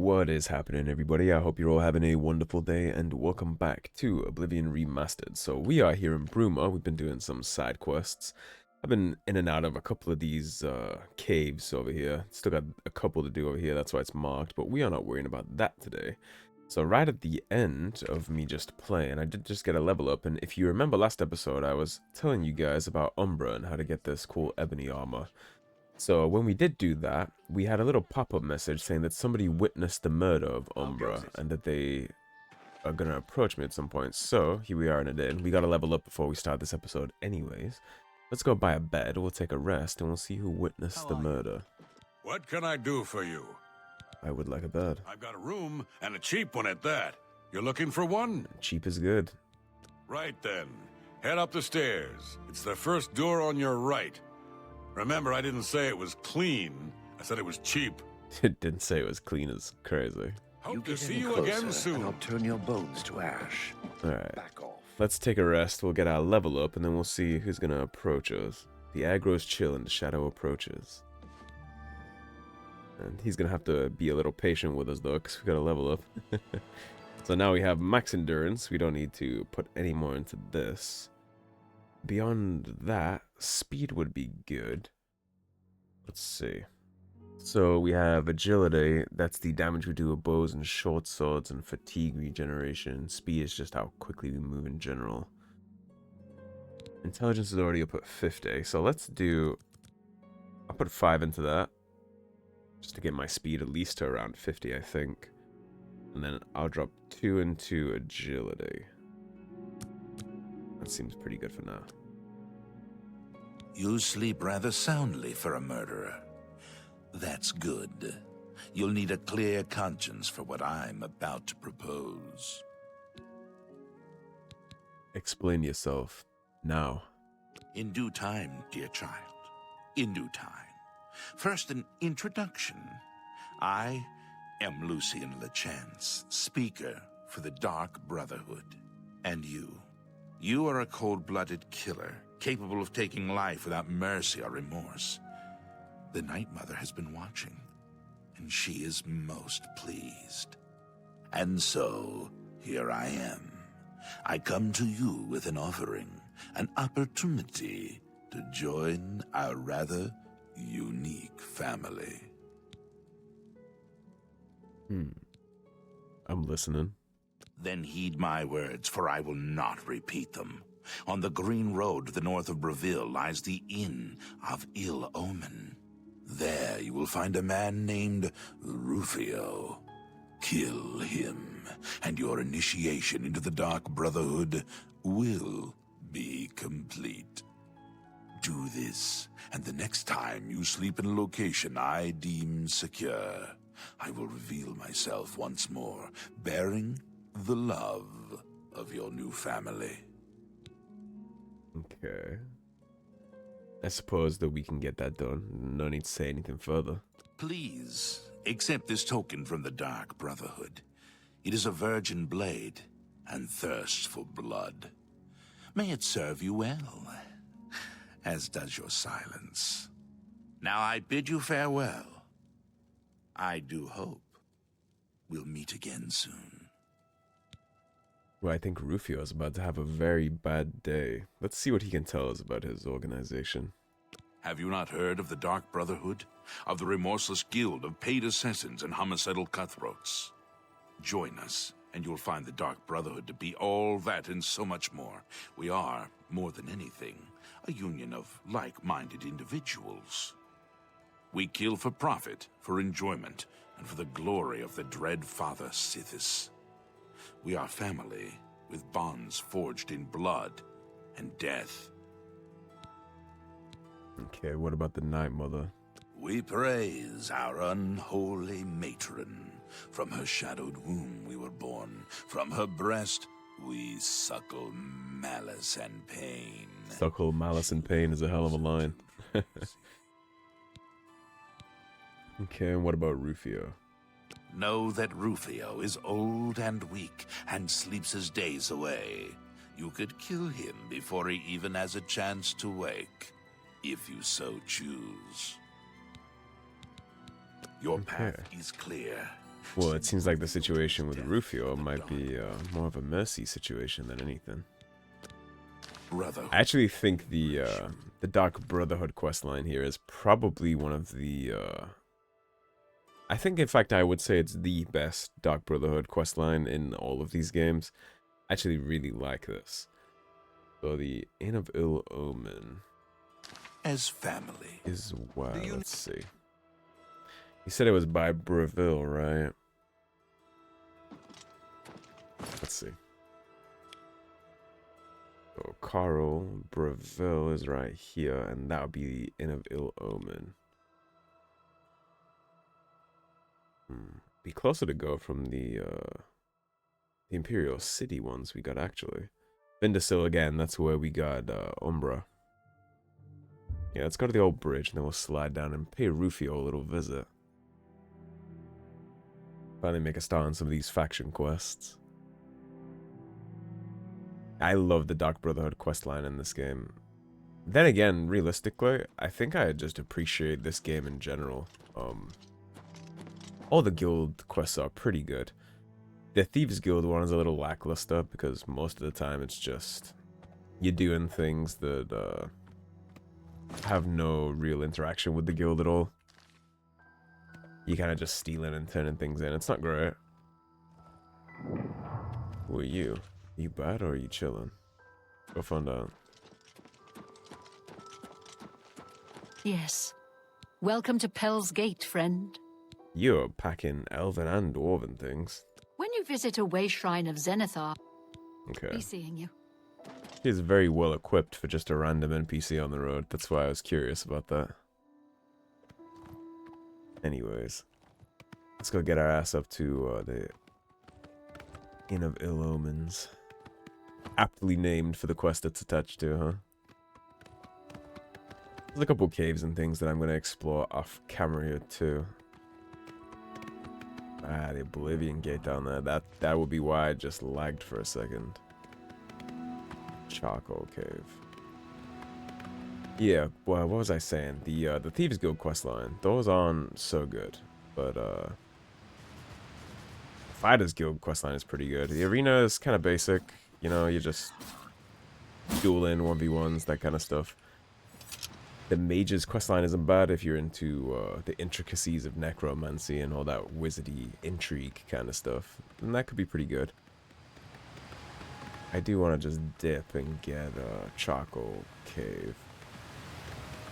What is happening, everybody? I hope you're all having a wonderful day, and welcome back to Oblivion Remastered. So we are here in Bruma. We've been doing some side quests. I've been in and out of a couple of these caves over here. Still got a couple to do over here, that's why it's marked, but we are not worrying about that today. So right at the end of me just playing, I did just get a level up, and if you remember last episode, I was telling you guys about Umbra and how to get this cool ebony armor. So when we did do that, we had a little pop-up message saying that somebody witnessed the murder of Umbra and that they are going to approach me at some point. So here we are in a day. We got to level up before we start this episode anyways. Let's go buy a bed, we'll take a rest, and we'll see who witnessed the murder. What can I do for you? I would like a bed. I've got a room, and a cheap one at that. You're looking for one? Cheap is good. Right then. Head up the stairs. It's the first door on your right. Remember, I didn't say it was clean. I said it was cheap. It didn't say it was clean as crazy. Hope to see you again soon. And I'll turn your bones to ash. Alright. Back off. Let's take a rest, we'll get our level up, and then we'll see who's going to approach us. The aggro's chill and the shadow approaches. And he's going to have to be a little patient with us, though, because we got to level up. So now we have max endurance. We don't need to put any more into this. Beyond that, speed would be good. Let's see. So we have agility. That's the damage we do with bows and short swords, and fatigue regeneration. Speed is just how quickly we move in general. Intelligence is already up at 50. So let's do... I'll put 5 into that. Just to get my speed at least to around 50, I think. And then I'll drop 2 into agility. That seems pretty good for now. You sleep rather soundly for a murderer. That's good. You'll need a clear conscience for what I'm about to propose. Explain yourself now. In due time, dear child. In due time. First, an introduction. I am Lucien Lachance, speaker for the Dark Brotherhood. And you are a cold-blooded killer, capable of taking life without mercy or remorse. The Night Mother has been watching, and she is most pleased. And so, here I am. I come to you with an offering, an opportunity to join our rather unique family. I'm listening. Then heed my words, for I will not repeat them. On the green road to the north of Breville lies the Inn of Ill Omen. There you will find a man named Rufio. Kill him, and your initiation into the Dark Brotherhood will be complete. Do this, and the next time you sleep in a location I deem secure, I will reveal myself once more, bearing the love of your new family. Okay. I suppose that we can get that done. No need to say anything further. Please, accept this token from the Dark Brotherhood. It is a virgin blade, and thirsts for blood. May it serve you well, as does your silence. Now I bid you farewell. I do hope we'll meet again soon. Well, I think Rufio is about to have a very bad day. Let's see what he can tell us about his organization. Have you not heard of the Dark Brotherhood? Of the remorseless guild of paid assassins and homicidal cutthroats? Join us, and you'll find the Dark Brotherhood to be all that and so much more. We are, more than anything, a union of like-minded individuals. We kill for profit, for enjoyment, and for the glory of the dread Father Sithis. We are family, with bonds forged in blood and death. Okay, what about the Night Mother? We praise our unholy matron. From her shadowed womb we were born. From her breast we suckle malice and pain. Suckle malice and pain is a hell of a line. Okay, and what about Rufio? Know that Rufio is old and weak and sleeps his days away. You could kill him before he even has a chance to wake, if you so choose. Your path is clear. Well, it seems like the situation with Rufio might be more of a mercy situation than anything. Brotherhood. I actually think the Dark Brotherhood questline here is probably one of the I think in fact I would say it's the best Dark Brotherhood questline in all of these games. I actually really like this. So the Inn of Ill Omen As family. is wow, let's see. He said it was by Breville, right? Let's see. So Carl Breville is right here, and that would be the Inn of Ill Omen. Be closer to go from the Imperial City ones we got actually. Vindicil again, that's where we got Umbra. Yeah, let's go to the old bridge and then we'll slide down and pay Rufio a little visit. Finally make a start on some of these faction quests. I love the Dark Brotherhood questline in this game. Then again, realistically, I think I just appreciate this game in general. All the guild quests are pretty good. The Thieves Guild one is a little lackluster because most of the time it's just you're doing things that have no real interaction with the guild at all. You kind of just stealing and turning things in. It's not great. Who are you? You bad or are you chilling? Go find out. Yes. Welcome to Pell's Gate, friend. You're packing elven and dwarven things. When you visit a way shrine of Zenithar, Okay. I'll be seeing you. He's very well equipped for just a random NPC on the road. That's why I was curious about that. Anyways, let's go get our ass up to the Inn of Ill Omens. Aptly named for the quest it's attached to, huh? There's a couple caves and things that I'm going to explore off camera here too. Ah, the Oblivion Gate down there. That would be why I just lagged for a second. Charcoal Cave. Yeah, well, what was I saying? The Thieves Guild questline. Those aren't so good, but Fighters Guild questline is pretty good. The arena is kind of basic. You know, you just dueling 1v1s, that kind of stuff. The Mage's questline isn't bad if you're into the intricacies of necromancy and all that wizardy intrigue kind of stuff. And that could be pretty good. I do want to just dip and get Charcoal Cave.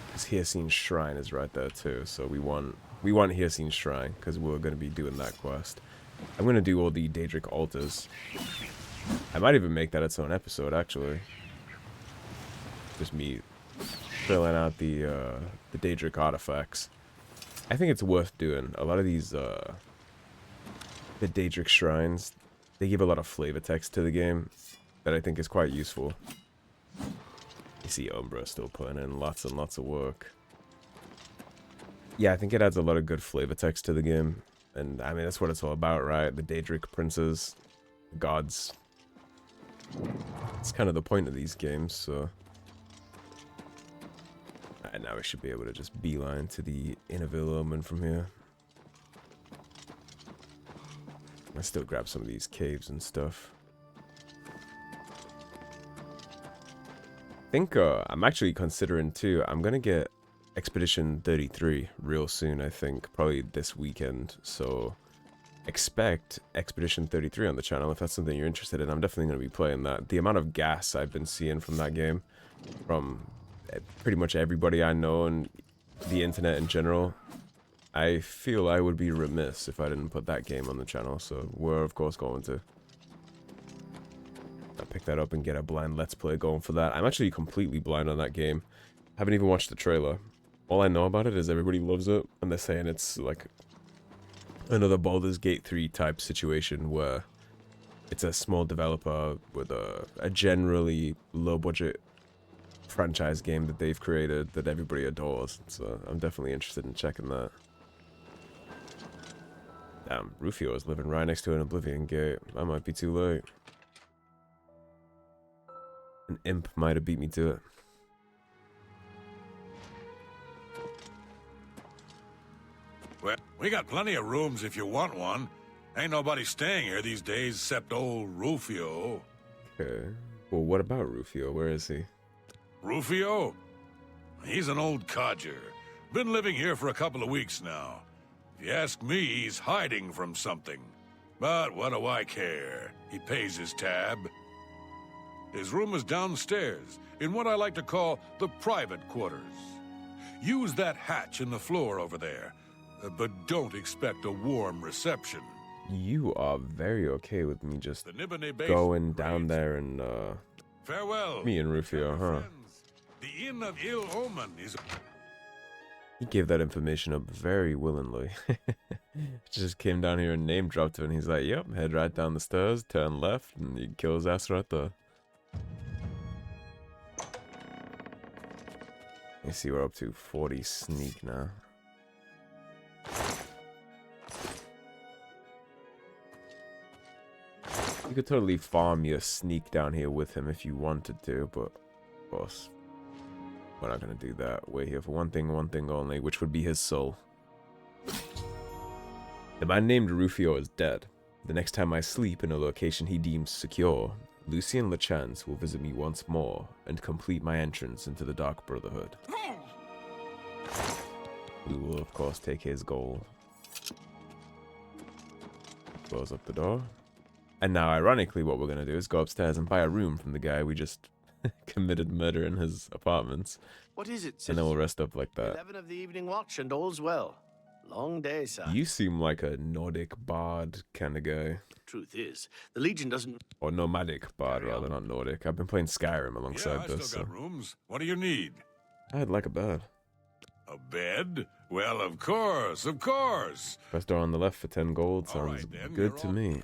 Because Hyacinth Shrine is right there too, so we want Hyacinth Shrine because we're going to be doing that quest. I'm going to do all the Daedric altars. I might even make that its own episode, actually. Just me filling out the Daedric artifacts. I think it's worth doing. A lot of these the Daedric shrines, they give a lot of flavor text to the game that I think is quite useful. You see Umbra still putting in lots and lots of work. Yeah, I think it adds a lot of good flavor text to the game. And I mean, that's what it's all about, right? The Daedric princes, gods. It's kind of the point of these games, so. Alright, now we should be able to just beeline to the Inn of Ill Omen from here. I still grab some of these caves and stuff. I think I'm actually considering too, I'm gonna get Expedition 33 real soon, I think. Probably this weekend, so expect Expedition 33 on the channel if that's something you're interested in. I'm definitely going to be playing that. The amount of gas I've been seeing from that game, from pretty much everybody I know and the internet in general, I feel I would be remiss if I didn't put that game on the channel, so we're of course going to. I'll pick that up and get a blind let's play going for that. I'm actually completely blind on that game. Haven't even watched the trailer. All I know about it is everybody loves it, and they're saying it's like another Baldur's Gate 3 type situation where it's a small developer with a generally low budget franchise game that they've created that everybody adores. So I'm definitely interested in checking that. Damn, Rufio is living right next to an Oblivion Gate. That might be too late. An imp might have beat me to it. Well, we got plenty of rooms if you want one. Ain't nobody staying here these days except old Rufio. Okay. Well, what about Rufio? Where is he? Rufio? He's an old codger. Been living here for a couple of weeks now. If you ask me, he's hiding from something. But what do I care? He pays his tab. His room is downstairs, in what I like to call the private quarters. Use that hatch in the floor over there, but don't expect a warm reception. You are very okay with me just The Nibone base going down there and, Farewell. me and Rufio, Tell your huh? friends, the Inn of Ill Omen is... He gave that information up very willingly. Just came down here and name dropped it, and he's like, yep, head right down the stairs, turn left, and you kill his ass right there. You see we're up to 40 sneak now. You could totally farm your sneak down here with him if you wanted to, but of course, we're not gonna do that. We're here for one thing only, which would be his soul. The man named Rufio is dead. The next time I sleep in a location he deems secure, Lucien Lachance will visit me once more and complete my entrance into the Dark Brotherhood. We will, of course, take his goal. Close up the door. And now, ironically, what we're going to do is go upstairs and buy a room from the guy we just committed murder in his apartments. What is it, And then we'll citizen? rest up like that. 11 of the evening watch and all's well. Long day, sir. You seem like a Nordic bard kind of guy. Truth is, the Legion doesn't... Or nomadic bard, rather, not Nordic. I've been playing Skyrim Yeah, alongside I this, still so got rooms. What do you need? I'd like a bed. A bed? Well, of course, of course. First door on the left for 10 gold All sounds right, then, good you're to all- me.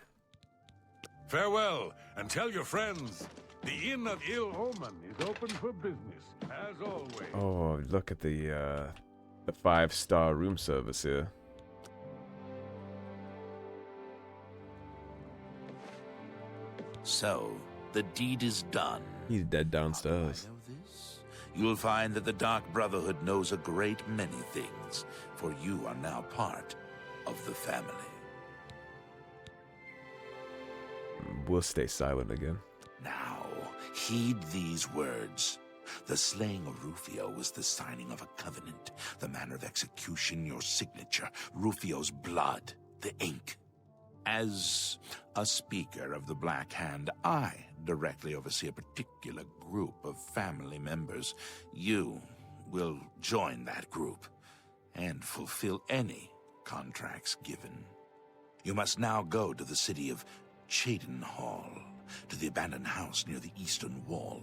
Farewell, and tell your friends, the Inn of Ill Omen is open for business, as always. Oh, look at the 5-star room service here. So, the deed is done. He's dead How do I downstairs. know this? You'll find that the Dark Brotherhood knows a great many things, for you are now part of the family. We'll stay silent again. Now, heed these words. The slaying of Rufio was the signing of a covenant. The manner of execution, your signature. Rufio's blood, the ink. As a speaker of the Black Hand, I directly oversee a particular group of family members. You will join that group and fulfill any contracts given. You must now go to the city of Cheydinhall, to the abandoned house near the eastern wall.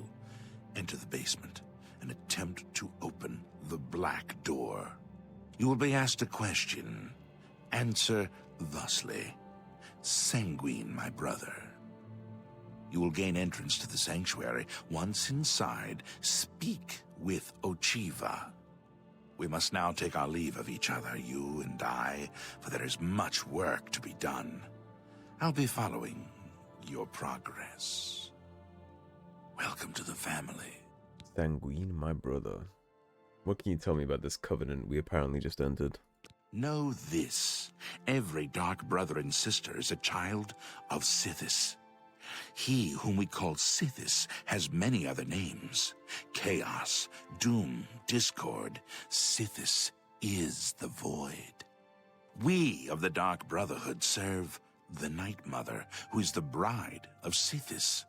Enter the basement and attempt to open the black door. You will be asked a question. Answer thusly. Sanguine, my brother. You will gain entrance to the sanctuary. Once inside, speak with Ochiva. We must now take our leave of each other, you and I, for there is much work to be done. I'll be following your progress. Welcome to the family. Sanguine, my brother. What can you tell me about this covenant we apparently just entered? Know this. Every dark brother and sister is a child of Sithis. He whom we call Sithis has many other names. Chaos, Doom, Discord. Sithis is the Void. We of the Dark Brotherhood serve the Night Mother, who is the bride of Sithis.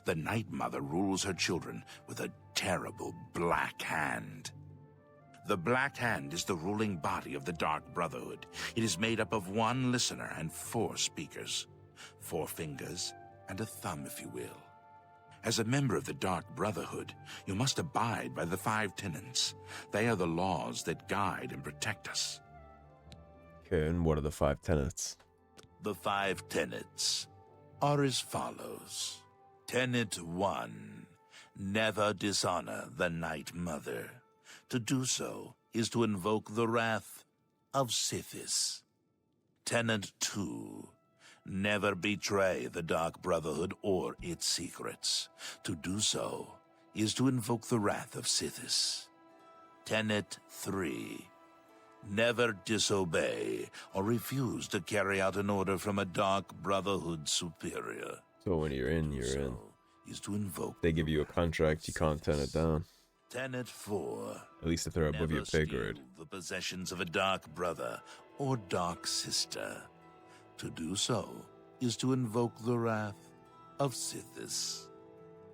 The Night Mother rules her children with a terrible black hand. The Black Hand is the ruling body of the Dark Brotherhood. It is made up of one listener and 4 speakers. 4 fingers and a thumb, if you will. As a member of the Dark Brotherhood, you must abide by the 5 tenets. They are the laws that guide and protect us. Okay, and what are the 5 tenets? The 5 tenets are as follows. Tenet 1. Never dishonor the Night Mother. To do so is to invoke the wrath of Sithis. Tenet 2. Never betray the Dark Brotherhood or its secrets. To do so is to invoke the wrath of Sithis. Tenet 3. Never disobey or refuse to carry out an order from a dark brotherhood superior. So when you're in, you're in. Is to invoke They give you a contract, you can't turn it down. Tenet 4. At least if they're above your pay grade. Steal the possessions of a dark brother or dark sister. To do so is to invoke the wrath of Sithis.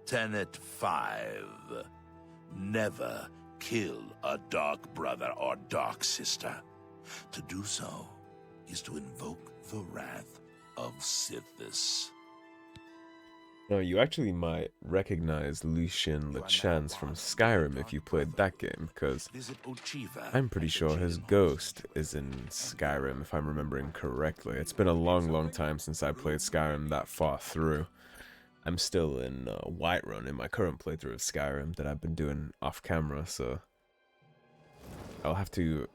Tenet 5. Never kill a dark brother or dark sister. To do so is to invoke the wrath of Sithis. Now, you actually might recognize Lucien Lachance from Skyrim if you played that game, because I'm pretty sure his ghost is in Skyrim, if I'm remembering correctly. It's been a long, long time since I played Skyrim that far through. I'm still in Whiterun in my current playthrough of Skyrim that I've been doing off-camera, so I'll have to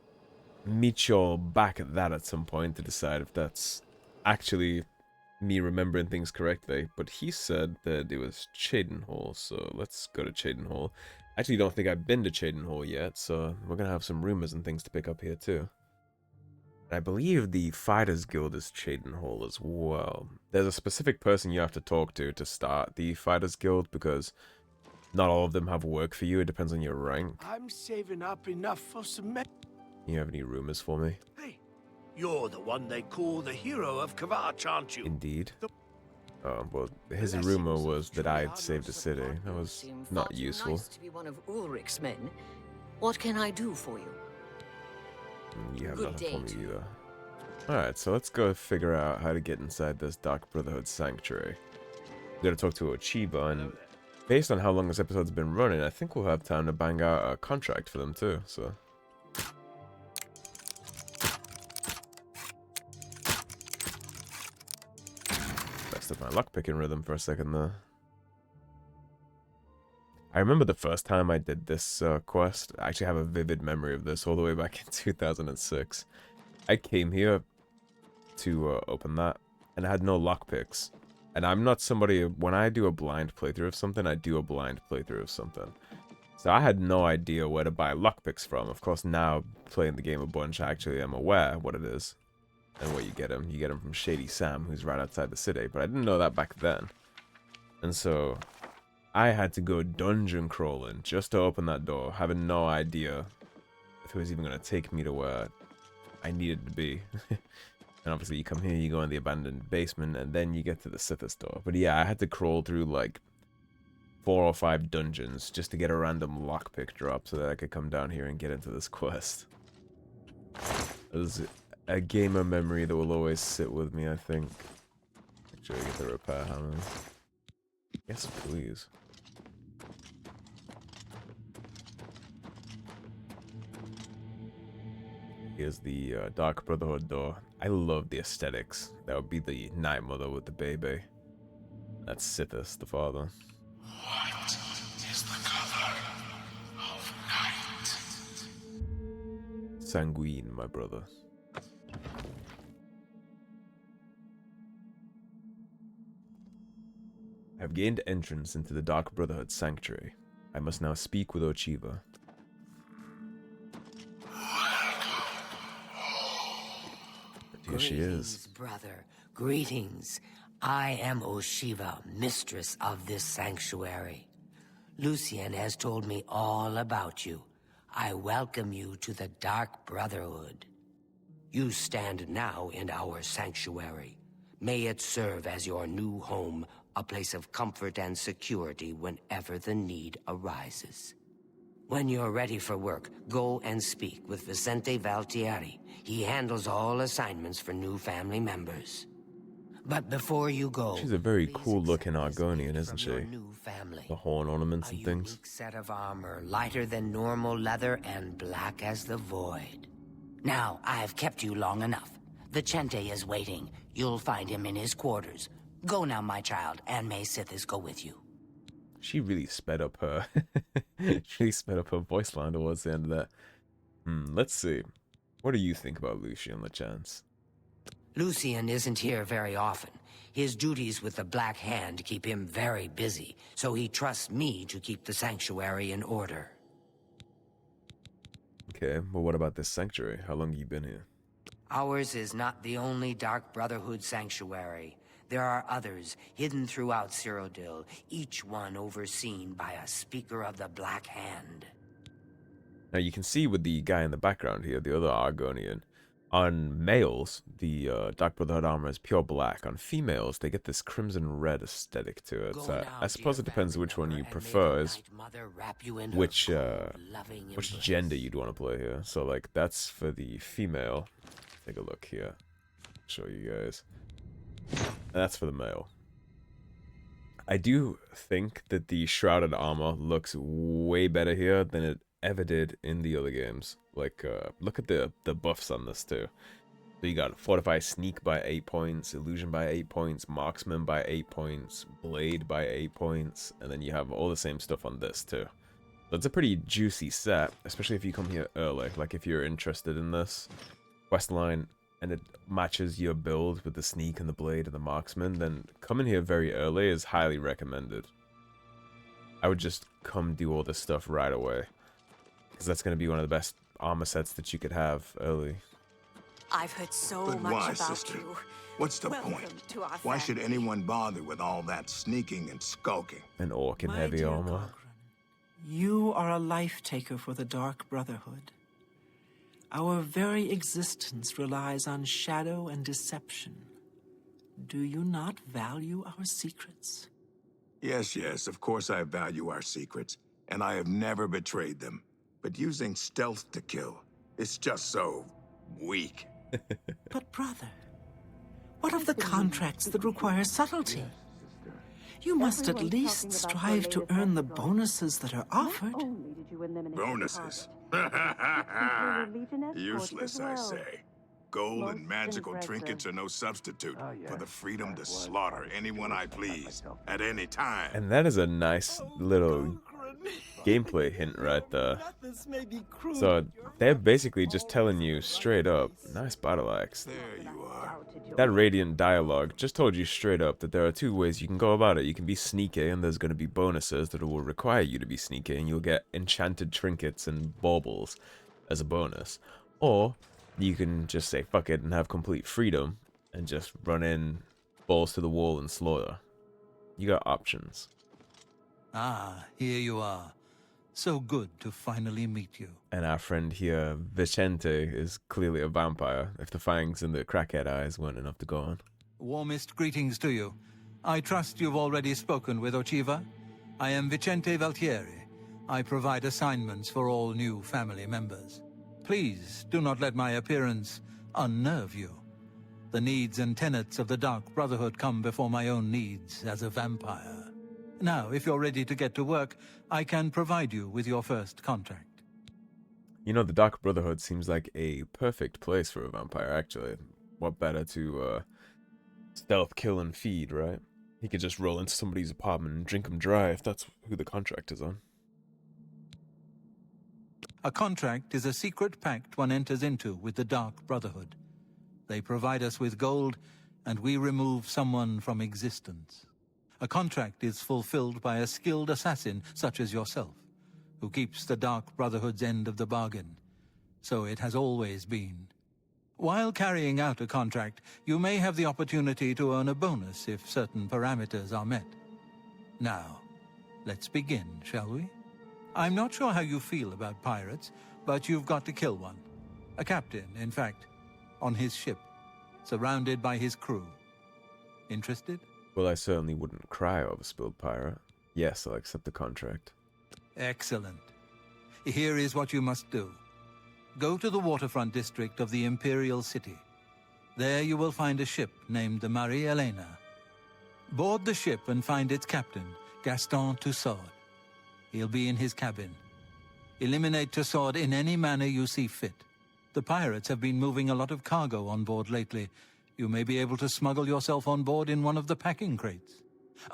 meet y'all back at that at some point to decide if that's actually me remembering things correctly. But he said that it was Cheydinhal, so let's go to Cheydinhal. I actually don't think I've been to Cheydinhal yet, so we're gonna have some rumors and things to pick up here too. I believe the Fighters Guild is Cheydinhal as well. There's a specific person you have to talk to start the Fighters Guild, because not all of them have work for you. It depends on your rank. I'm saving up enough for some You have any rumors for me? Hey, you're the one they call the hero of Kavach, aren't you? Indeed. Well, his rumor was that I had saved a city. That was not useful. Nice to be one of Ulrich's men. What can I do for you? You have Good nothing for day me either. Alright, so let's go figure out how to get inside this Dark Brotherhood Sanctuary. We gotta talk to Ochiba, and based on how long this episode's been running, I think we'll have time to bang out a contract for them too, so. Messed up my lockpicking rhythm for a second there. I remember the first time I did this quest. I actually have a vivid memory of this all the way back in 2006. I came here to open that, and I had no lockpicks. And I'm not somebody, when I do a blind playthrough of something, I do a blind playthrough of something. So I had no idea where to buy lockpicks from. Of course, now, playing the game a bunch, I actually am aware what it is. And where you get them. You get them from Shady Sam, who's right outside the city. But I didn't know that back then. And so I had to go dungeon crawling just to open that door, having no idea if it was even going to take me to where I needed to be. And obviously you come here, you go in the abandoned basement, and then you get to the Sithis door. But yeah, I had to crawl through like 4 or 5 dungeons just to get a random lockpick drop so that I could come down here and get into this quest. It was a gamer memory that will always sit with me, I think. Make sure I get the repair hammers. Yes, please. Here's the Dark Brotherhood door. I love the aesthetics. That would be the Night Mother with the baby. That's Sithis, the father. What is the color of night? Sanguine, my brother. I have gained entrance into the Dark Brotherhood Sanctuary. I must now speak with Ochiba. Here she is. Brother. Greetings. I am Oshiva, mistress of this sanctuary. Lucien has told me all about you. I welcome you to the Dark Brotherhood. You stand now in our sanctuary. May it serve as your new home, a place of comfort and security whenever the need arises. When you're ready for work, go and speak with Vicente Valtieri. He handles all assignments for new family members. But before you go, She's a very cool looking Argonian, isn't she? Family. The horn ornaments A and things. unique set of armor, lighter than normal leather and black as the void. Now, I've kept you long enough. Vicente is waiting. You'll find him in his quarters. Go now, my child, and may Sithis go with you. She really sped up her she really sped up her voice line towards the end of that. Let's see. What do you think about Lucien Lachance? Lucien isn't here very often. His duties with the Black Hand keep him very busy, so he trusts me to keep the sanctuary in order. Okay, well, what about this sanctuary? How long have you been here? Ours is not the only Dark Brotherhood sanctuary. There are others hidden throughout Cyrodiil, each one overseen by a speaker of the Black Hand. Now you can see with the guy in the background here, the other Argonian, on males, the Dark Brotherhood armor is pure black. On females, they get this crimson red aesthetic to it. So I suppose it depends which one you prefer, is which gender you'd want to play here. So like that's for the female. Take a look here. Show you guys. And that's for the male. I do think that the shrouded armor looks way better here than it ever did in the other games. Like, look at the buffs on this too. So you got Fortify Sneak by 8 points, Illusion by 8 points, Marksman by 8 points, Blade by 8 points, and then you have all the same stuff on this too. So it's a pretty juicy set, especially if you come here early. Like if you're interested in this quest line and it matches your build with the Sneak and the Blade and the Marksman, then coming here very early is highly recommended. I would just come do all this stuff right away, because that's going to be one of the best armor sets that you could have early. I've heard so But much why, about sister? you. What's the Welcome point? to our Why should family. anyone bother with all that sneaking and skulking? An orc in My heavy dear armor. Cochrane, you are a life taker for the Dark Brotherhood. Our very existence relies on shadow and deception. Do you not value our secrets? Yes, yes, of course I value our secrets, and I have never betrayed them. But using stealth to kill, it's just so weak. But brother, what of the contracts that require subtlety? You must at least strive to earn the bonuses that are offered. Bonuses? Useless, I say. Gold and magical trinkets are no substitute for the freedom to slaughter anyone I please, at any time. And that is a nice little gameplay hint right there. So they're basically just telling you straight up, nice battle axe. There you are. That radiant dialogue just told you straight up that there are two ways you can go about it. You can be sneaky, and there's going to be bonuses that will require you to be sneaky, and you'll get enchanted trinkets and baubles as a bonus. Or you can just say fuck it and have complete freedom and just run in, balls to the wall, and slaughter. You got options. Ah, here you are. So good to finally meet you. And our friend here, Vicente, is clearly a vampire, if the fangs and the crackhead eyes weren't enough to go on. Warmest greetings to you. I trust you've already spoken with Ochiva. I am Vicente Valtieri. I provide assignments for all new family members. Please do not let my appearance unnerve you. The needs and tenets of the Dark Brotherhood come before my own needs as a vampire. Now, if you're ready to get to work, I can provide you with your first contract. You know, the Dark Brotherhood seems like a perfect place for a vampire, actually. What better to stealth, kill, and feed, right? He could just roll into somebody's apartment and drink them dry if that's who the contract is on. A contract is a secret pact one enters into with the Dark Brotherhood. They provide us with gold, and we remove someone from existence. A contract is fulfilled by a skilled assassin such as yourself, who keeps the Dark Brotherhood's end of the bargain. So it has always been. While carrying out a contract, you may have the opportunity to earn a bonus if certain parameters are met. Now, let's begin, shall we? I'm not sure how you feel about pirates, but you've got to kill one. A captain, in fact, on his ship, surrounded by his crew. Interested? Well, I certainly wouldn't cry over spilled pirate. Yes, I'll accept the contract. Excellent. Here is what you must do. Go to the waterfront district of the Imperial City. There you will find a ship named the Marie Elena. Board the ship and find its captain, Gaston Tussaud. He'll be in his cabin. Eliminate Tussaud in any manner you see fit. The pirates have been moving a lot of cargo on board lately. You may be able to smuggle yourself on board in one of the packing crates.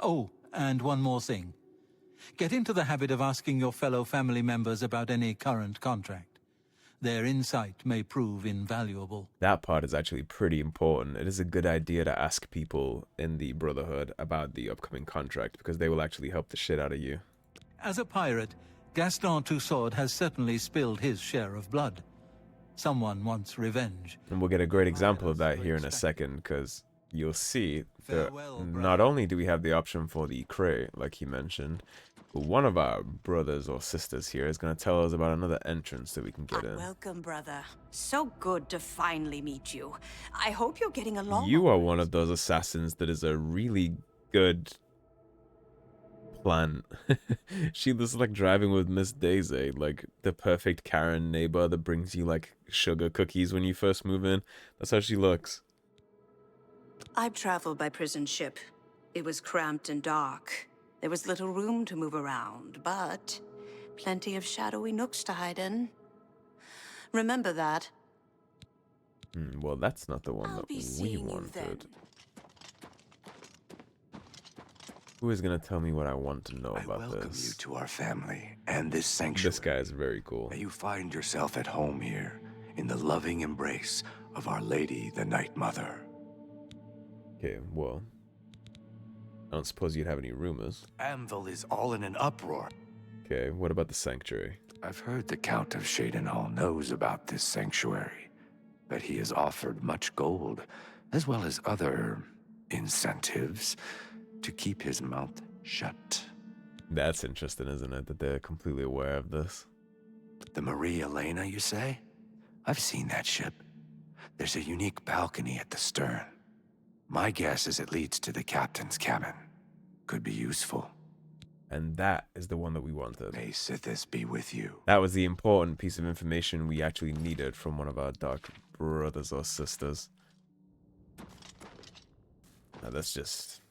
Oh, and one more thing. Get into the habit of asking your fellow family members about any current contract. Their insight may prove invaluable. That part is actually pretty important. It is a good idea to ask people in the Brotherhood about the upcoming contract, because they will actually help the shit out of you. As a pirate, Gaston Tussaud has certainly spilled his share of blood. Someone wants revenge. And we'll get a great example of that here in a second, because you'll see that not only do we have the option for the crate, like he mentioned, but one of our brothers or sisters here is going to tell us about another entrance that we can get in. Welcome, brother. So good to finally meet you. I hope you're getting along. You are one of those assassins that is a really good plan. She looks like driving with Miss Daisy, like the perfect Karen neighbor that brings you like sugar cookies when you first move in. That's how she looks. I've traveled by prison ship. It was cramped and dark. There was little room to move around, but plenty of shadowy nooks to hide in. Remember that. Well, that's not the one that we then. wanted. Who is going to tell me what I want to know about I welcome this? you to our family and this sanctuary. This guy is very cool. May you find yourself at home here, in the loving embrace of Our Lady, the Night Mother. Okay, well, I don't suppose you'd have any rumors. Anvil is all in an uproar. Okay, what about the sanctuary? I've heard the Count of Shadenhall knows about this sanctuary, but he has offered much gold, as well as other incentives, to keep his mouth shut. That's interesting, isn't it, that they're completely aware of this? The Maria Elena, you say? I've seen that ship. There's a unique balcony at the stern. My guess is it leads to the captain's cabin. Could be useful. And that is the one that we wanted. May Sithis be with you. That was the important piece of information we actually needed from one of our dark brothers or sisters. Now that's just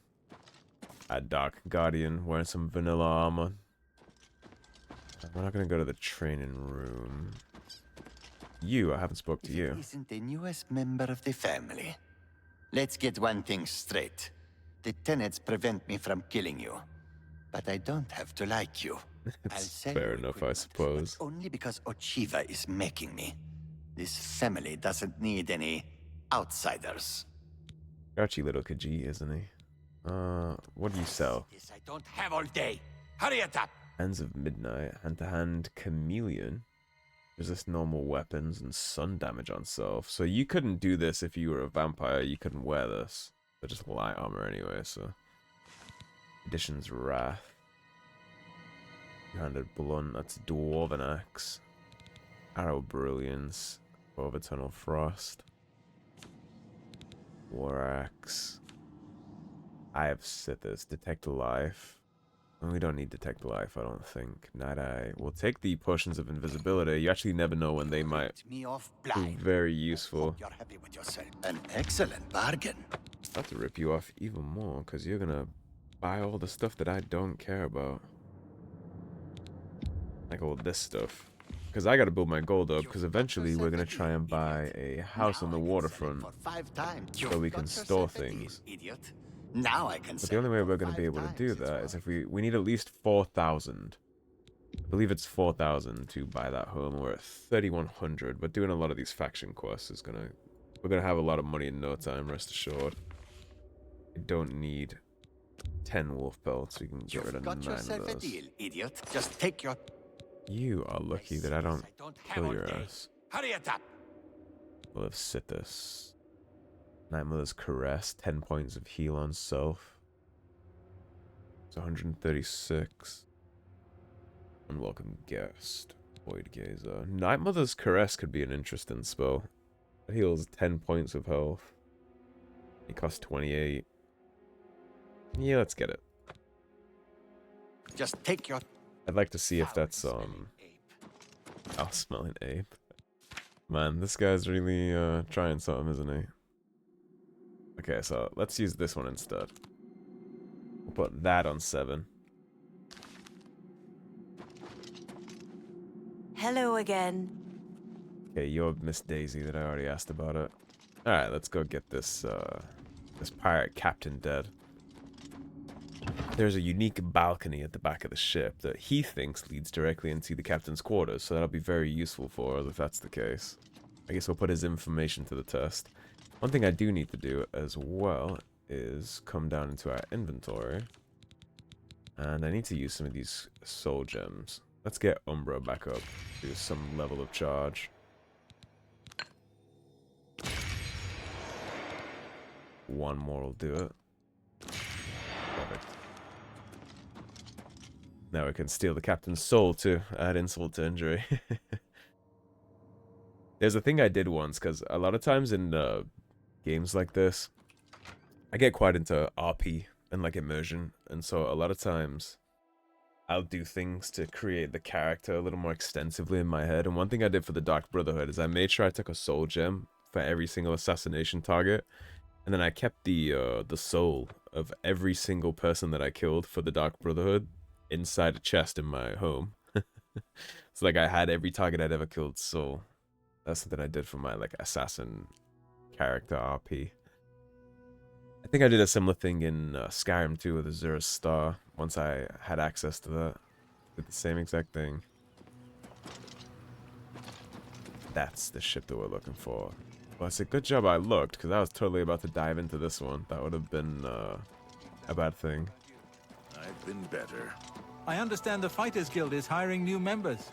a dark guardian wearing some vanilla armor. We're not gonna go to the training room. I haven't spoke to you. Isn't the newest member of the family. Let's get one thing straight. The tenets prevent me from killing you. But I don't have to like you. It's fair enough, I suppose. Only because Ochiva is making me. This family doesn't need any outsiders. Grouchy little Khaji, isn't he? What do you sell? This I don't have all day. Hurry it up! Hands of Midnight, hand-to-hand chameleon. Resist normal weapons and sun damage on self. So you couldn't do this if you were a vampire. You couldn't wear this. They're just light armor anyway, so. Edition's Wrath. Two-handed blunt, that's Dwarven Axe. Arrow Brilliance. Of Eternal Frost. War Axe. Eye of Sithis. Detect Life. And we don't need Detect Life, I don't think. Night Eye. We'll take the Potions of Invisibility. You actually never know when they might be very useful. You're happy with yourself. An excellent bargain. I'll have to rip you off even more, because you're gonna buy all the stuff that I don't care about. Like all this stuff. Because I gotta build my gold up, because eventually we're gonna try and buy a house on the waterfront so we can store things. Now I can. But the only way we're going to be able to do that is if we need at least 4,000. I believe it's 4,000 to buy that home. We're at 3,100, but doing a lot of these faction quests is we're gonna have a lot of money in no time, rest assured. I don't need 10 wolf pelts, we can get rid of 9 of those. Deal, idiot. Just take your... You are lucky that I don't kill your ass. Hurry it up! We'll have Sithis. Night Mother's Caress, 10 points of heal on self. It's 136. Unwelcome Guest. Void Gazer. Night Mother's Caress could be an interesting spell. It heals 10 points of health. It costs 28. Yeah, let's get it. Just take your... I'd like to see if that's, I'll smell an ape. Man, this guy's really, trying something, isn't he? Okay, so let's use this one instead. We'll put that on 7. Hello again. Okay, you're Miss Daisy that I already asked about it. Alright, let's go get this, this pirate captain dead. There's a unique balcony at the back of the ship that he thinks leads directly into the captain's quarters, so that'll be very useful for us if that's the case. I guess we'll put his information to the test. One thing I do need to do as well is come down into our inventory. And I need to use some of these soul gems. Let's get Umbra back up to some level of charge. One more will do it. Perfect. Now we can steal the captain's soul to add insult to injury. There's a thing I did once, because a lot of times in games like this, I get quite into RP and like immersion, and so a lot of times I'll do things to create the character a little more extensively in my head. And one thing I did for the Dark Brotherhood is I made sure I took a soul gem for every single assassination target, and then I kept the soul of every single person that I killed for the Dark Brotherhood inside a chest in my home. It's like I had every target I'd ever killed soul. That's something I did for my like assassin character RP. I think I did a similar thing in Skyrim too with Azura's Star. Once I had access to that, did the same exact thing. That's the ship that we're looking for. Well, it's a good job I looked, because I was totally about to dive into this one. That would have been a bad thing. I've been better. I understand the Fighters Guild is hiring new members.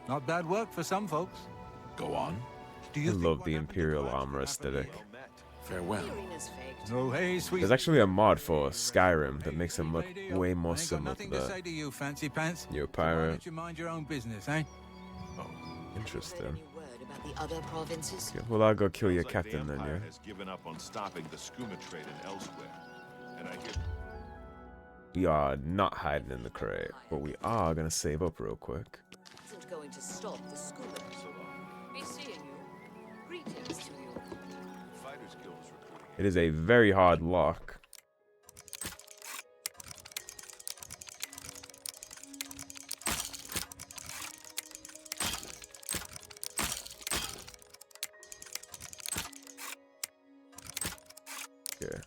Not bad work for some folks. Go on. Do you I love the Imperial armor aesthetic. Farewell. Oh, hey, sweet. There's actually a mod for Skyrim that makes him look way more similar to Nothing to say that. to you, fancy pants. You're a So why pirate. don't you mind your own business, eh? Interesting. About the other provinces? Okay, well, I'll go kill your Sounds like the captain then, yeah. Empire has given up on stopping the skooma trade and elsewhere. And I hear We are not hiding in the crate, but we are gonna save up real quick. Isn't going to stop the skooma. Be seeing you. Greetings to you. Fighters Guild is recruiting. It is a very hard lock. Okay.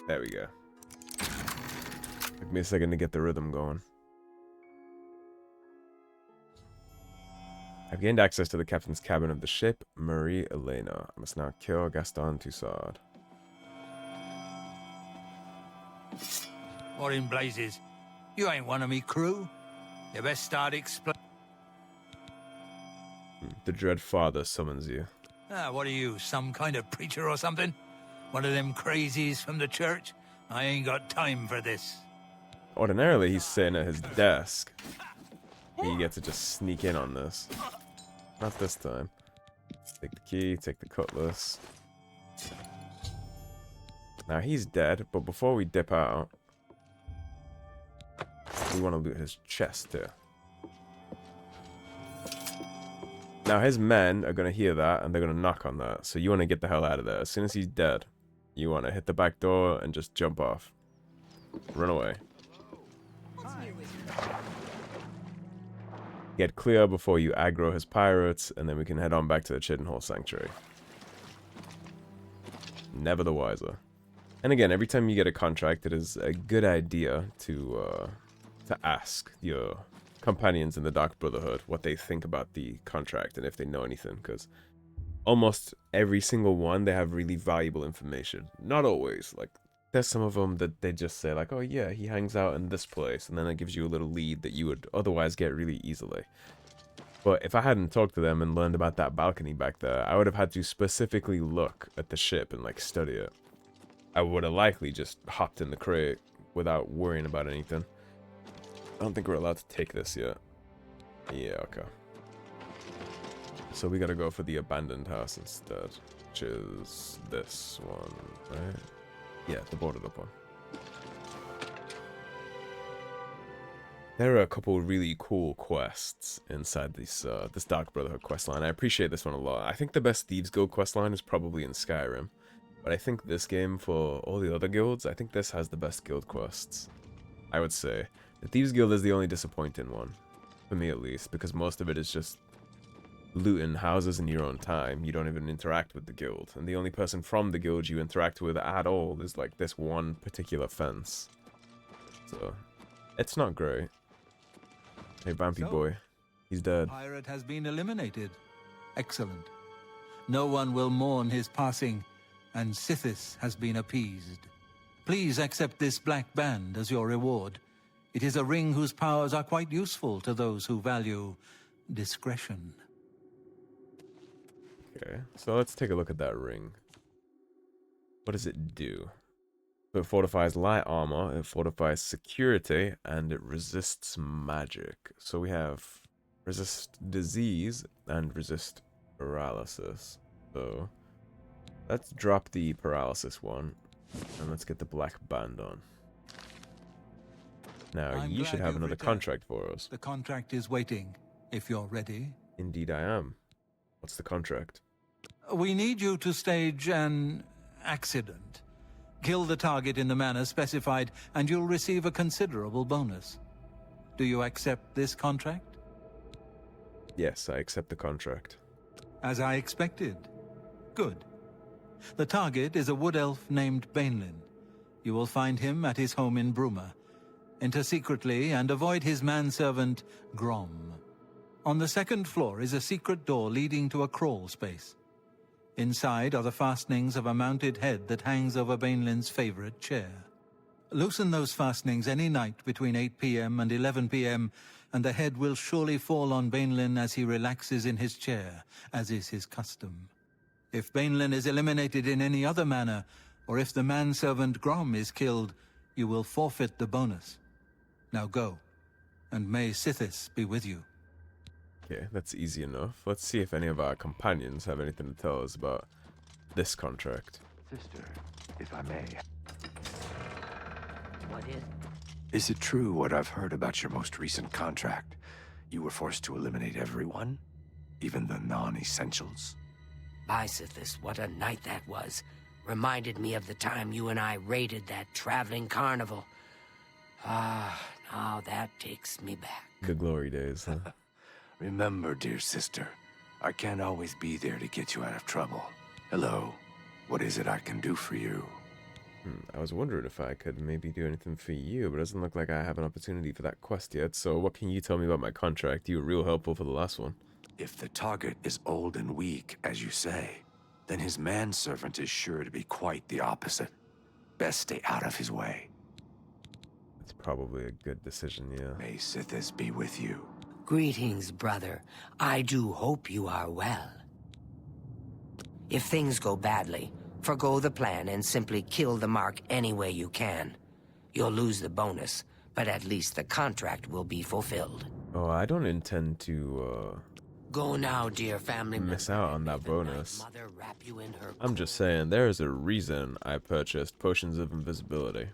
There we go. Took me a second to get the rhythm going. I've gained access to the captain's cabin of the ship, Marie Elena. I must now kill Gaston Toussard. What in blazes? You ain't one of me crew. You best start explaining. The Dread Father summons you. Ah, what are you, some kind of preacher or something? One of them crazies from the church? I ain't got time for this. Ordinarily, he's sitting at his desk. But you get to just sneak in on this. Not this time. Take the key, take the cutlass. Now, he's dead, but before we dip out, we want to loot his chest, too. Now, his men are going to hear that, and they're going to knock on that. So you want to get the hell out of there. As soon as he's dead, you want to hit the back door and just jump off. Run away. Get clear before you aggro his pirates, and then we can head on back to the Chidenhall Sanctuary. Never the wiser. And again, every time you get a contract, it is a good idea to ask your companions in the Dark Brotherhood what they think about the contract and if they know anything, because almost every single one, they have really valuable information. Not always. Like, there's some of them that they just say, like, oh yeah, he hangs out in this place, and then it gives you a little lead that you would otherwise get really easily. But if I hadn't talked to them and learned about that balcony back there, I would have had to specifically look at the ship and, like, study it. I would have likely just hopped in the crate without worrying about anything. I don't think we're allowed to take this yet. Yeah, okay. So we gotta go for the abandoned house instead, which is this one, right? Yeah, the boarded up one. There are a couple really cool quests inside this Dark Brotherhood questline. I appreciate this one a lot. I think the best Thieves Guild questline is probably in Skyrim. But I think this game, for all the other guilds, I think this has the best guild quests. I would say. The Thieves Guild is the only disappointing one. For me, at least. Because most of it is just looting houses in your own time. You don't even interact with the guild. And the only person from the guild you interact with at all is, like, this one particular fence. So, it's not great. Hey, Vampy boy. He's dead. Pirate has been eliminated. Excellent. No one will mourn his passing, and Sithis has been appeased. Please accept this black band as your reward. It is a ring whose powers are quite useful to those who value discretion. Okay, so let's take a look at that ring. What does it do? So it fortifies light armor, it fortifies security, and it resists magic. So we have resist disease and resist paralysis. So let's drop the paralysis one, and let's get the black band on. Now, you should have another contract for us. The contract is waiting, if you're ready. Indeed I am. What's the contract? We need you to stage an accident. Kill the target in the manner specified, and you'll receive a considerable bonus. Do you accept this contract? Yes, I accept the contract. As I expected. Good. The target is a wood elf named Bainlin. You will find him at his home in Bruma. Enter secretly and avoid his manservant, Grom. On the second floor is a secret door leading to a crawl space. Inside are the fastenings of a mounted head that hangs over Bainlin's favorite chair. Loosen those fastenings any night between 8 p.m. and 11 p.m., and the head will surely fall on Bainlin as he relaxes in his chair, as is his custom. If Bainlin is eliminated in any other manner, or if the manservant Grom is killed, you will forfeit the bonus. Now go, and may Sithis be with you. Okay, that's easy enough. Let's see if any of our companions have anything to tell us about this contract. Sister, if I may. What is? Is it true what I've heard about your most recent contract? You were forced to eliminate everyone? Even the non-essentials? By Sithis, what a night that was. Reminded me of the time you and I raided that traveling carnival. Ah, now that takes me back. The glory days, huh? Remember, dear sister, I can't always be there to get you out of trouble. Hello, what is it I can do for you? I was wondering if I could maybe do anything for you, but it doesn't look like I have an opportunity for that quest yet, so what can you tell me about my contract? You were real helpful for the last one. If the target is old and weak, as you say, then his manservant is sure to be quite the opposite. Best stay out of his way. It's probably a good decision, yeah. May Sithis be with you. Greetings, brother. I do hope you are well. If things go badly, forgo the plan and simply kill the mark any way you can. You'll lose the bonus, but at least the contract will be fulfilled. Oh, I don't intend to, Go now, dear family miss out on that bonus. Mother wrap you in her I'm just saying, there is a reason I purchased potions of invisibility.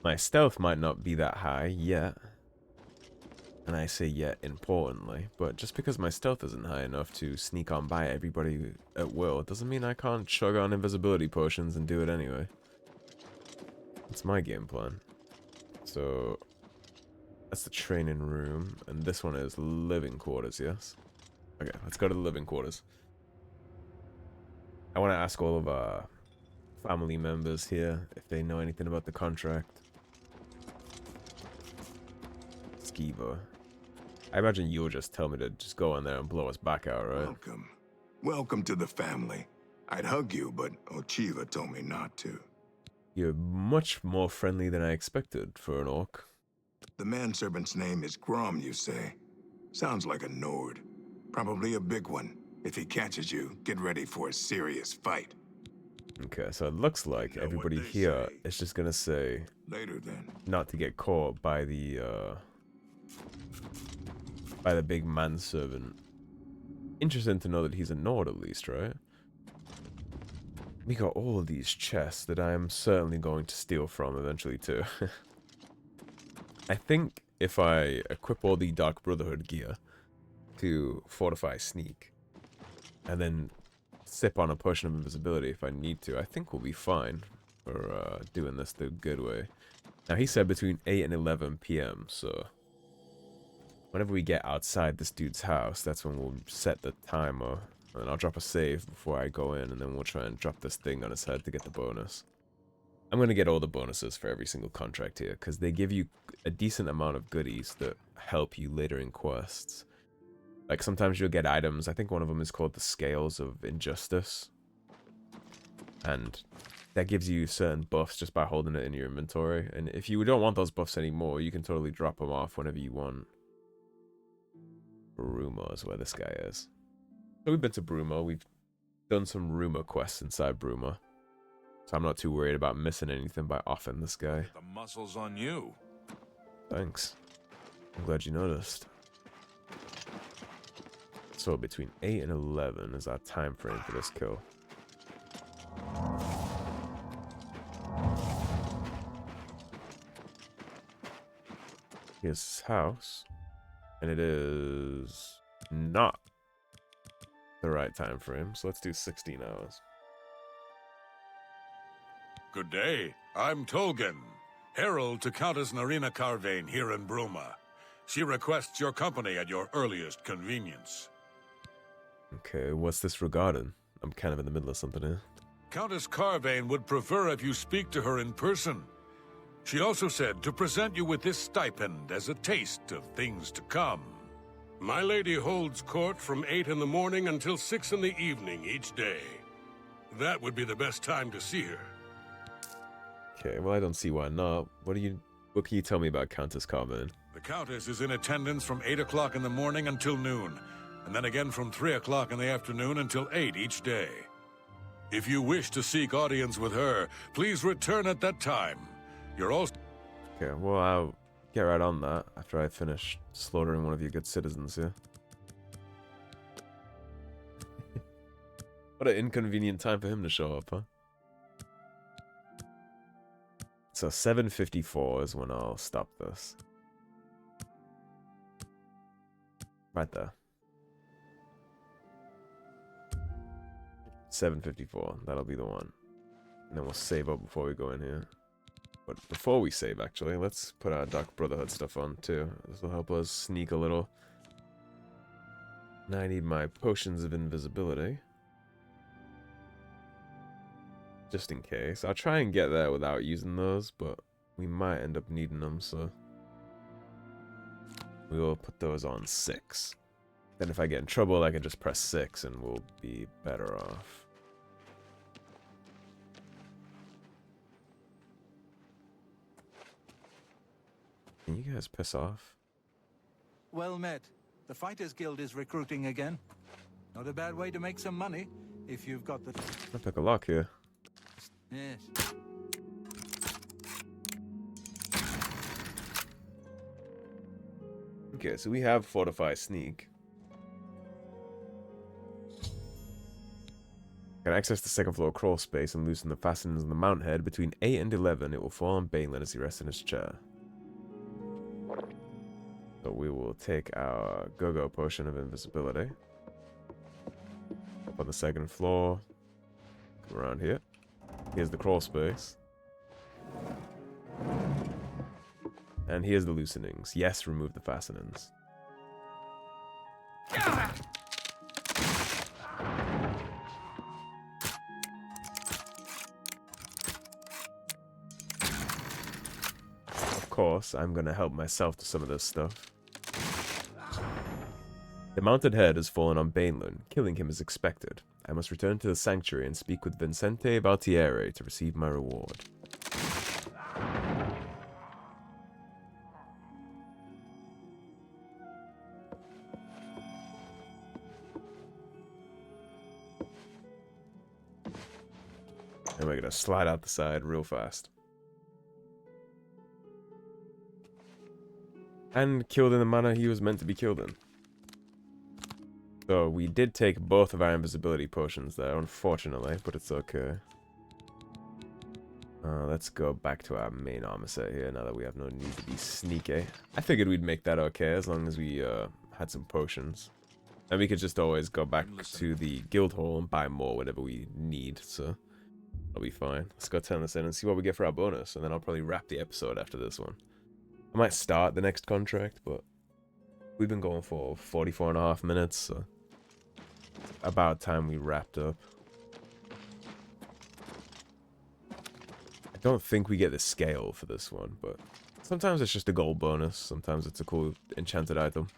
My stealth might not be that high yet. And I say yet importantly, but just because my stealth isn't high enough to sneak on by everybody at will, doesn't mean I can't chug on invisibility potions and do it anyway. That's my game plan. So, that's the training room, and this one is living quarters, yes? Okay, let's go to the living quarters. I want to ask all of our family members here if they know anything about the contract. Skeever. I imagine you'll just tell me to just go in there and blow us back out, right? Welcome. Welcome to the family. I'd hug you, but Ochiva told me not to. You're much more friendly than I expected for an orc. The manservant's name is Grom, you say? Sounds like a Nord. Probably a big one. If he catches you, get ready for a serious fight. Okay, so it looks like everybody here is just gonna say... Later, then. Not to get caught by the big manservant. Interesting to know that he's a Nord at least, right? We got all of these chests that I am certainly going to steal from eventually too. I think if I equip all the Dark Brotherhood gear to fortify sneak, and then sip on a potion of invisibility if I need to, I think we'll be fine for doing this the good way. Now he said between 8 and 11 p.m, so whenever we get outside this dude's house, that's when we'll set the timer, and I'll drop a save before I go in, and then we'll try and drop this thing on his head to get the bonus. I'm going to get all the bonuses for every single contract here, because they give you a decent amount of goodies that help you later in quests. Like, sometimes you'll get items. I think one of them is called the Scales of Injustice. And that gives you certain buffs just by holding it in your inventory. And if you don't want those buffs anymore, you can totally drop them off whenever you want. Brumo is where this guy is. So we've been to Brumo. We've done some rumor quests inside Brumo. So I'm not too worried about missing anything by offing this guy. The muscle's on you. Thanks. I'm glad you noticed. So between 8 and 11 is our time frame for this kill. Here's his house. And it is not the right time frame. So let's do 16 hours. Good day. I'm Tolgan, herald to Countess Narina Carvane here in Bruma. She requests your company at your earliest convenience. Okay, what's this regarding? I'm kind of in the middle of something here. Countess Carvane would prefer if you speak to her in person. She also said to present you with this stipend as a taste of things to come. My lady holds court from 8 in the morning until 6 in the evening each day. That would be the best time to see her. Okay, well, I don't see why not. What can you tell me about Countess Carvane? The Countess is in attendance from 8 o'clock in the morning until noon, and then again from 3 o'clock in the afternoon until 8 each day. If you wish to seek audience with her, please return at that time. You're also... Okay, well, I'll get right on that after I finish slaughtering one of your good citizens here. What an inconvenient time for him to show up, huh? So 7:54 is when I'll stop this. Right there. 7:54. That'll be the one. And then we'll save up before we go in here. But before we save, actually, let's put our Dark Brotherhood stuff on, too. This will help us sneak a little. Now I need my potions of invisibility. Just in case. I'll try and get there without using those, but we might end up needing them, so... we will put those on 6. Then if I get in trouble, I can just press 6 and we'll be better off. Can you guys piss off? Well met. The Fighters Guild is recruiting again. Not a bad way to make some money, if you've got the... I'll pick a lock here. Yes. Okay, so we have Fortify Sneak. Can access the second floor crawl space and loosen the fastenings on the mount head. Between 8 and 11, it will fall on Balin as he rests in his chair. So we will take our Go-Go Potion of Invisibility. Up on the second floor. Come around here. Here's the crawl space. And here's the loosenings. Yes, remove the fastenings. Of course, I'm gonna help myself to some of this stuff. The mounted head has fallen on Balin. Killing him is expected. I must return to the sanctuary and speak with Vincente Valtieri to receive my reward. And we're gonna slide out the side real fast. And killed in the manner he was meant to be killed in. So we did take both of our invisibility potions there, unfortunately, but it's okay. Let's go back to our main armor set here now that we have no need to be sneaky. I figured we'd make that okay as long as we had some potions. And we could just always go back to the guild hall and buy more whenever we need, so I'll be fine. Let's go turn this in and see what we get for our bonus, and then I'll probably wrap the episode after this one. I might start the next contract, but we've been going for 44.5 minutes, so about time we wrapped up. I don't think we get the scale for this one, but sometimes it's just a gold bonus. Sometimes it's a cool enchanted item.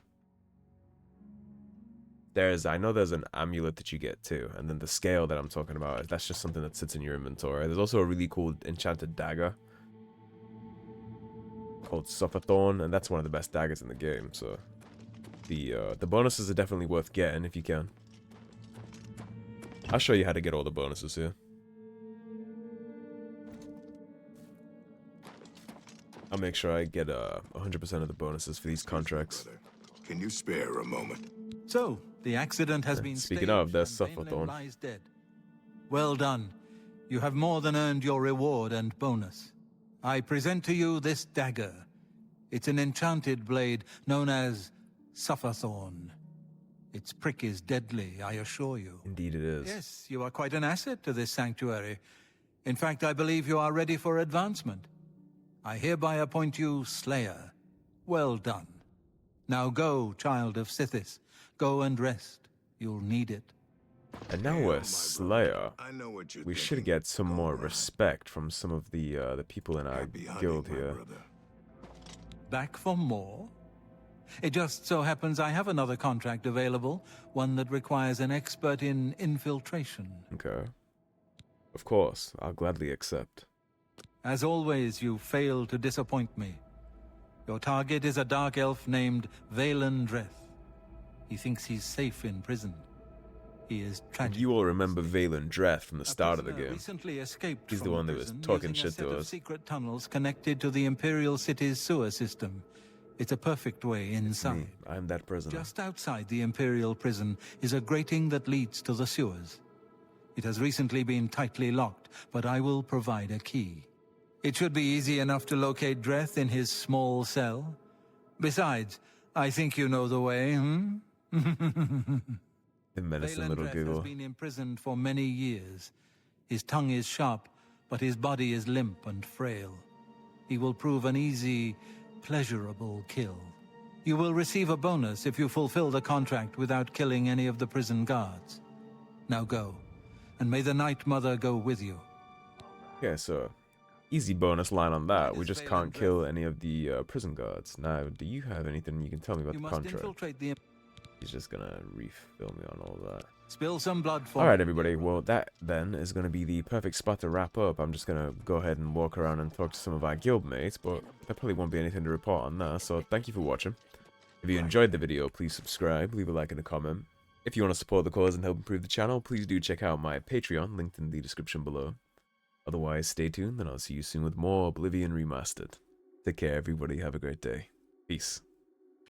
I know there's an amulet that you get too, and then the scale that I'm talking about, that's just something that sits in your inventory. There's also a really cool enchanted dagger called Sufferthorn, and that's one of the best daggers in the game, so the bonuses are definitely worth getting if you can. I'll show you how to get all the bonuses here. I'll make sure I get 100% of the bonuses for these contracts. Can you spare a moment? So, the accident has been Speaking staged of, there's and Vainland Sufferthorn. lies dead. Well done. You have more than earned your reward and bonus. I present to you this dagger. It's an enchanted blade known as Sufferthorn. Its prick is deadly, I assure you. Indeed it is. Yes, you are quite an asset to this sanctuary. In fact, I believe you are ready for advancement. I hereby appoint you Slayer. Well done. Now go, child of Sithis. Go and rest. You'll need it. And now we're Slayer. I know what you're We should thinking. get some more respect from some of the people in our Happy hunting, guild my here. brother. Back for more? It just so happens I have another contract available, one that requires an expert in infiltration. Okay. Of course, I'll gladly accept. As always, you fail to disappoint me. Your target is a dark elf named Valen Dreth. He thinks he's safe in prison. He is And tragic. you all remember Valen Dreth from the start of the prisoner game. recently escaped He's the from one that was prison talking using shit a set to of us. secret tunnels connected to the Imperial City's sewer system. It's a perfect way inside. Me, I'm that prisoner. Just outside the Imperial prison is a grating that leads to the sewers. It has recently been tightly locked, but I will provide a key. It should be easy enough to locate Dreth in his small cell. Besides, I think you know the way, The menacing Valen little Dreth giggle. has been imprisoned for many years. His tongue is sharp, but his body is limp and frail. He will prove an easy, pleasurable kill. You will receive a bonus if you fulfill the contract without killing any of the prison guards. Now go, and may the Night Mother go with you. Yeah, so easy bonus line on that. We just can't kill any of the prison guards. Now, do you have anything you can tell me about You the must contract? infiltrate the... He's just gonna refill me on all that. Spill some blood for Alright everybody, well that then is going to be the perfect spot to wrap up. I'm just going to go ahead and walk around and talk to some of our guild mates, but there probably won't be anything to report on that, so thank you for watching. If you enjoyed the video, please subscribe, leave a like and a comment. If you want to support the cause and help improve the channel, please do check out my Patreon, linked in the description below. Otherwise, stay tuned and I'll see you soon with more Oblivion Remastered. Take care everybody, have a great day. Peace.